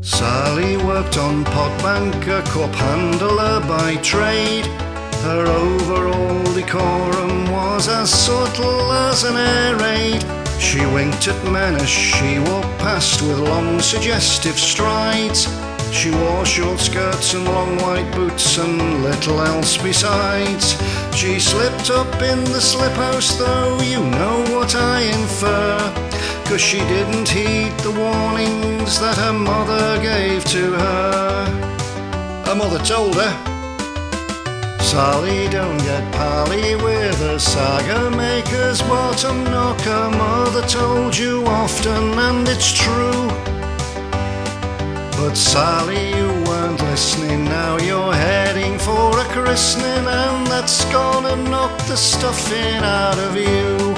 Sally worked on Potbank, a cup handler by trade. Her overall decorum was as subtle as an air raid. She winked at men as she walked past with long suggestive strides. She wore short skirts and long white boots and little else besides. She slipped up in the slip house, though you know what I infer, 'cause she didn't heed the warnings that her mother gave to her. Her mother told her, Sally, don't get pally with a Saggar-Maker's Bottom-Knocker. Mother told you often, and it's true. But Sally, you weren't listening. Now you're heading for a christening, and that's gonna knock the stuffing out of you.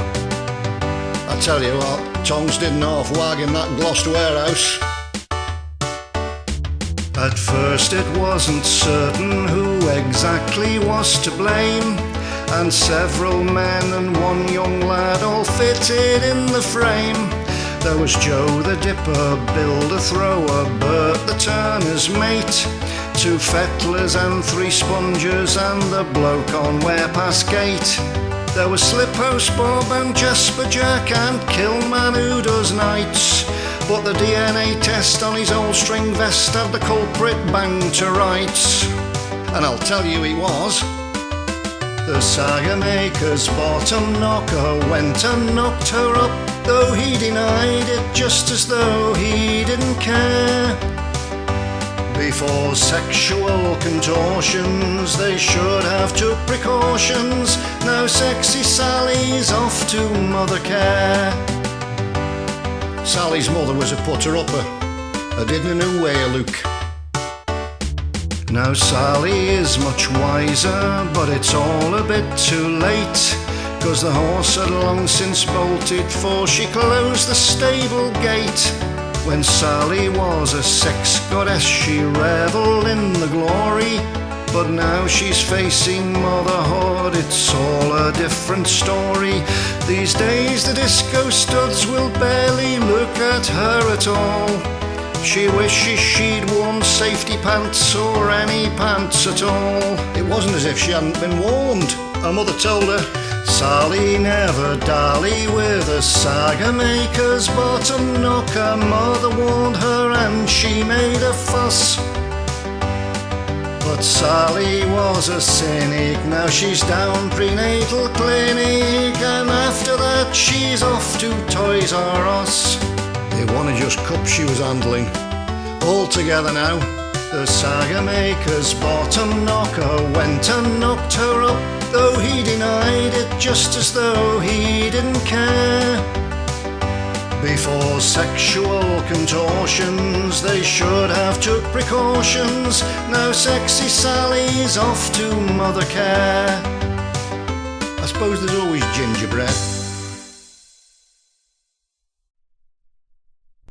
I tell you what, tongues didn't half wag in that Gloucester warehouse. At first it wasn't certain who exactly was to blame, and several men and one young lad all fitted in the frame. There was Joe the dipper, Bill the thrower, Bert the turner's mate, 2 fettlers and 3 spongers, and the bloke on Warepass Gate. There was Sliphouse Bob and Jasper Jack and Killman who does nights, but the DNA test on his old string vest had the culprit banged to rights. And I'll tell you he was. The Saggar-Maker's Bottom-Knocker went and knocked her up, though he denied it just as though he didn't care. Before sexual contortions they should have took precautions. Now sexy Sally's off to mother care. Sally's mother was a putter-upper, I didn't in a way look. Now Sally is much wiser, but it's all a bit too late, 'cause the horse had long since bolted, for she closed the stable gate. When Sally was a sex goddess she revelled in the glory, but now she's facing motherhood, it's all a different story. These days the disco studs will barely look at her at all. She wishes she'd worn safety pants or any pants at all. It wasn't as if she hadn't been warned. Her mother told her, Sally, never dally with a Saggar-Maker's Bottom-Knocker. Mother warned her and she made a fuss. But Sally was a cynic, now she's down prenatal clinic, and after that she's off to Toys R Us. It wasn't just cups she was handling. All together now, the Saggar-Maker's Bottom-Knocker went and knocked her up, though he denied it just as though he didn't care. Before sexual contortions they should have took precautions. Now sexy Sally's off to mother care. I suppose there's always gingerbread.